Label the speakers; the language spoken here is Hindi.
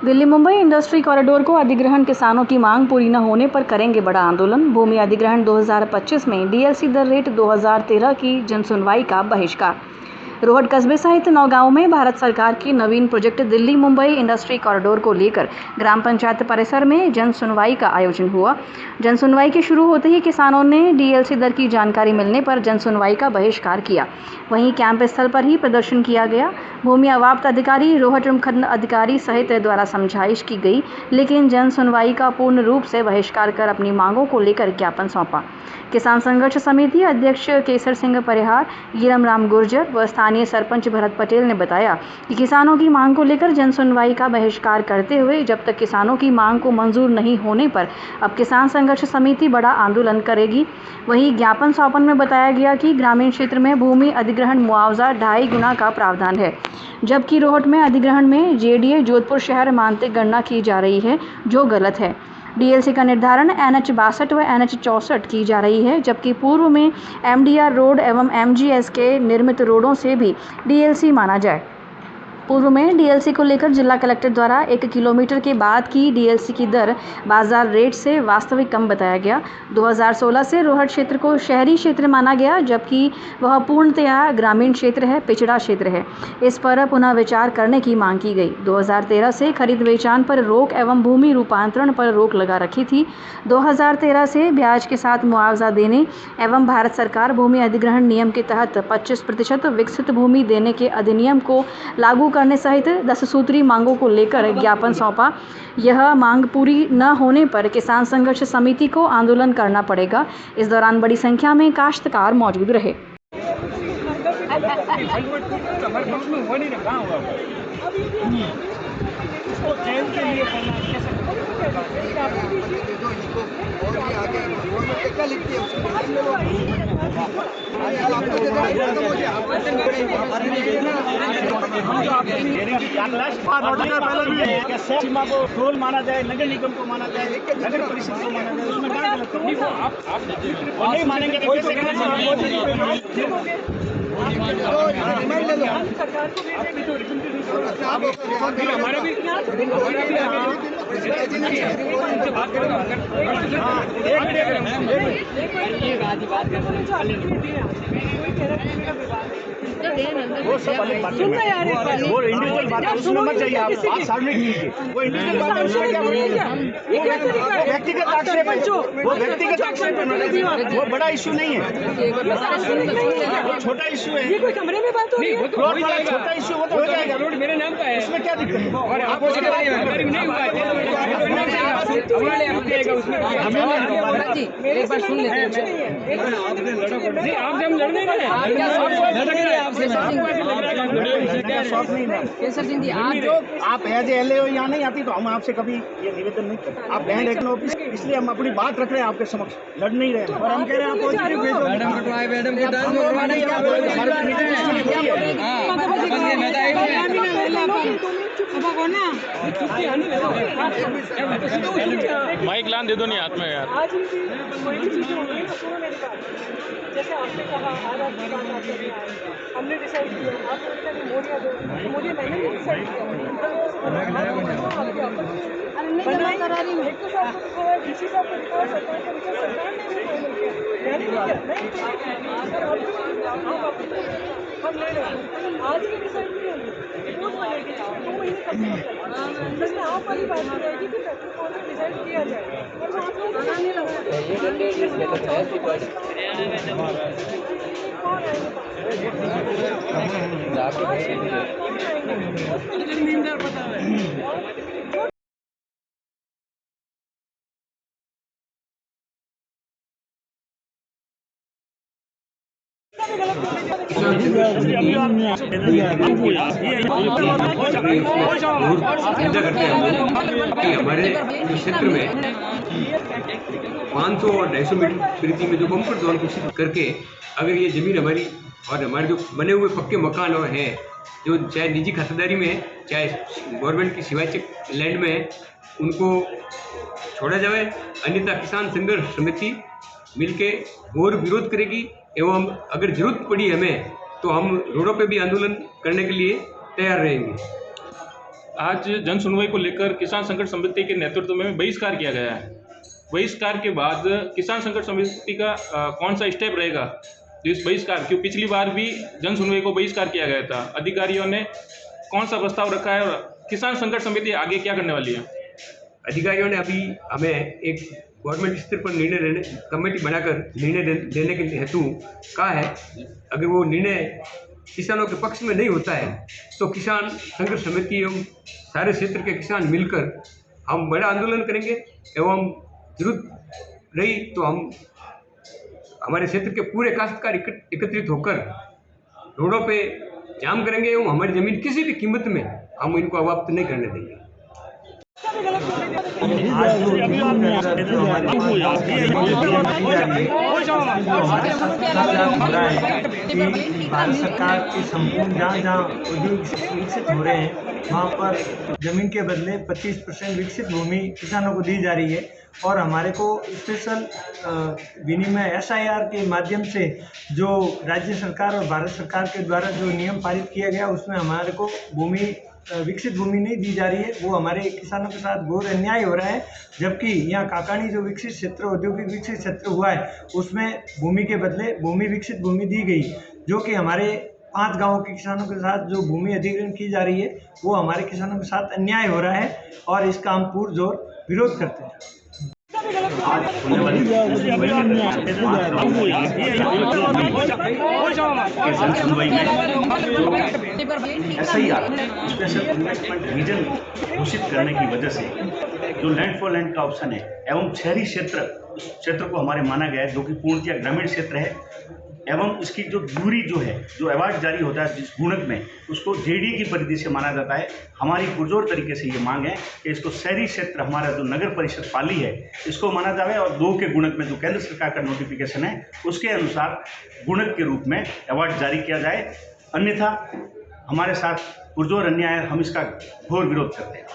Speaker 1: दिल्ली मुंबई इंडस्ट्री कॉरिडोर को अधिग्रहण किसानों की मांग पूरी न होने पर करेंगे बड़ा आंदोलन। भूमि अधिग्रहण 2025 में डीएलसी दर रेट 2013 की जनसुनवाई का बहिष्कार। रोहट कस्बे सहित 9 गांवों में भारत सरकार की नवीन project Delhi Mumbai industry corridor को लेकर ग्राम पंचायत परिसर में जन सुनवाई का आयोजन हुआ। जन सुनवाई के शुरू होते ही किसानों ने डीएलसी दर की जानकारी मिलने पर जन सुनवाई का बहिष्कार किया। वहीं कैंप स्थल पर ही प्रदर्शन किया गया। भूमि अवाप्त अधिकारी, रोहट खंड अधिकारी सहित द्वारा समझाइश की गई, लेकिन जन सुनवाई का पूर्ण रूप से बहिष्कार कर अपनी मांगों को लेकर ज्ञापन सौंपा। किसान संघर्ष समिति अध्यक्ष केसर सिंह परिहार, हीरम राम गुर्जर व स्थानीय सरपंच भरत पटेल ने बताया कि किसानों की मांग को लेकर जन सुनवाई का बहिष्कार करते हुए जब तक किसानों की मांग को मंजूर नहीं होने पर अब किसान संघर्ष समिति बड़ा आंदोलन करेगी। वहीं ज्ञापन सौंपन में बताया गया कि ग्रामीण क्षेत्र में भूमि अधिग्रहण मुआवजा 2.5 गुना का प्रावधान है, जबकि रोहट में अधिग्रहण में जेडीए जोधपुर शहर मानते गणना की जा रही है, जो गलत है। डीएलसी का निर्धारण NH 62 व NH 64 की जा रही है, जबकि पूर्व में MDR रोड एवं MGS के निर्मित रोडों से भी डीएलसी माना जाए। पूर्व में डीएलसी को लेकर जिला कलेक्टर द्वारा 1 किलोमीटर के बाद की डीएलसी की दर बाजार रेट से वास्तविक कम बताया गया। 2016 से रोहट क्षेत्र को शहरी क्षेत्र माना गया, जबकि वह पूर्णतया ग्रामीण क्षेत्र है, पिछड़ा क्षेत्र है। इस पर पुनः विचार करने की मांग की गई। 2013 से खरीद बेचान पर रोक एवं भूमि रूपांतरण पर रोक लगा रखी थी। 2013 से ब्याज के साथ मुआवजा देने एवं भारत सरकार भूमि अधिग्रहण नियम के तहत 25% विकसित भूमि देने के अधिनियम को लागू करने सहित 10 सूत्री मांगों को लेकर ज्ञापन सौंपा। यह मांग पूरी न होने पर किसान संघर्ष समिति को आंदोलन करना पड़ेगा। इस दौरान बड़ी संख्या में काश्तकार मौजूद रहे।
Speaker 2: सीमा को टोल माना जाए, नगर निगम को माना जाए, नगर परिषद को माना जाए, उसमें क्या गलत है? आप नहीं मानेंगे तो कैसे हमारा भी वो सब अलग बात है, वो इंडिविजुअल बात है, उसमें मत जाइए आप, बात सार्वजनिक कीजिए। वो इंडिविजुअल बात है, उसमें क्या व्यक्तिगत आक्षेप है, वो व्यक्तिगत आक्षेप है, वो बड़ा इशू नहीं है, वो छोटा इशू है। ये कोई कमरे में बात हो रही है, छोटा इशू हो तो हो जाएगा। रोड मेरे नाम का है, उसमें क्या दिक्कत है? और आपको नहीं हुआ है जी, एक बार सुन लेते हैं। आप जब लड़ने रहे केसर सिंह जी, आप एज एल यहाँ नहीं आती तो हम आपसे कभी ये निवेदन नहीं करते। आप लैंड एक्शन ऑफिस, इसलिए हम अपनी बात रख रहे हैं आपके समक्ष, लड़ नहीं रहे और हम कह रहे हैं आप पॉजिटिव भेजो।
Speaker 3: माइक लान दे दो नहीं हाथ में यार।
Speaker 4: आज ही कोई भी चीज़ें हो गई तो सुनो मेरी बात। जैसे आपने कहा आज आपकी बात आते हैं, हमने डिसाइड किया, आपने कहा कि मोदिया दो, तो मोदी मैंने भी डिसाइड किया। एक तो साहब को दिखाया, डीसी साहब को दिखाया, सरकार को दिखाया, सरकार ने भी फाइनल किया, मैंने भी किया, नहीं हम ले रहे हैं। आज ही डिसाइड किया, रिपोर्ट बनेगी, 2 महीने कब तक इसमें आप वाली बात हो जाएगी कि पेट्रोल कौन सा डिसाइड किया जाए और वो आप लोग बनाने लगा पता है।
Speaker 5: हमारे क्षेत्र में 500 और 250 मीटर परिधि में जो कंफर्ट जोन घोषित करके अगर ये जमीन हमारी और हमारे जो बने हुए पक्के मकान और हैं, जो चाहे निजी खातेदारी में है चाहे गवर्नमेंट की सिवाचिक लैंड में है, उनको छोड़ा जाए, अन्यथा किसान संघर्ष समिति मिलके और विरोध करेगी एवं अगर जरूरत पड़ी हमें तो हम रोडों पे भी आंदोलन करने के लिए तैयार रहेंगे।
Speaker 3: आज जन सुनवाई को लेकर किसान संकट समिति के नेतृत्व में बहिष्कार किया गया है। बहिष्कार के बाद किसान संकट समिति का कौन सा स्टेप रहेगा जो इस बहिष्कार, क्यों पिछली बार भी जन सुनवाई को बहिष्कार किया गया था, अधिकारियों ने कौन सा प्रस्ताव रखा है और किसान संकट समिति आगे क्या करने वाली है?
Speaker 5: अधिकारियों ने अभी हमें एक गवर्नमेंट स्तर पर निर्णय कमेटी बनाकर निर्णय देने के हेतु कहा है। अगर वो निर्णय किसानों के पक्ष में नहीं होता है तो किसान संघर्ष समिति एवं सारे क्षेत्र के किसान मिलकर हम बड़ा आंदोलन करेंगे एवं जरूरत रही तो हम हमारे क्षेत्र के पूरे काश्तकार एकत्रित होकर रोडों पे जाम करेंगे एवं हमारी ज़मीन किसी भी कीमत में हम इनको अवाप्त नहीं करने देंगे।
Speaker 6: भारत सरकार की संपूर्ण जहाँ उद्योग विकसित हो रहे हैं वहाँ पर जमीन के बदले 25% विकसित भूमि किसानों को दी जा रही है और हमारे को स्पेशल विनिमय SIR के माध्यम से जो राज्य सरकार और भारत सरकार के द्वारा जो नियम पारित किया गया उसमें हमारे को भूमि विकसित भूमि नहीं दी जा रही है। वो हमारे किसानों के साथ घोर अन्याय हो रहा है। जबकि यहाँ काकानी जो विकसित क्षेत्र औद्योगिक विकसित क्षेत्र हुआ है उसमें भूमि के बदले भूमि विकसित भूमि दी गई, जो कि हमारे 5 गांवों के किसानों के साथ जो भूमि अधिग्रहण की जा रही है वो हमारे किसानों के साथ अन्याय हो रहा है और इसका हम पुरजोर विरोध करते हैं।
Speaker 7: SIR स्पेशल इन्वेस्टमेंट रीजन घोषित करने की वजह से जो लैंड फॉर लैंड का ऑप्शन है एवं शहरी क्षेत्र को हमारे माना गया है जो कि पूर्णतः ग्रामीण क्षेत्र है एवं इसकी जो दूरी जो है जो अवार्ड जारी होता है जिस गुणक में उसको JD की परिधि से माना जाता है। हमारी पुरजोर तरीके से ये मांग है कि इसको शहरी क्षेत्र हमारा जो नगर परिषद पाली है इसको माना जाए और 2 के गुणक में जो केंद्र सरकार का नोटिफिकेशन है उसके अनुसार गुणक के रूप में अवार्ड जारी किया जाए, अन्यथा हमारे साथ पुरजोर अन्याय हम इसका घोर विरोध करते हैं।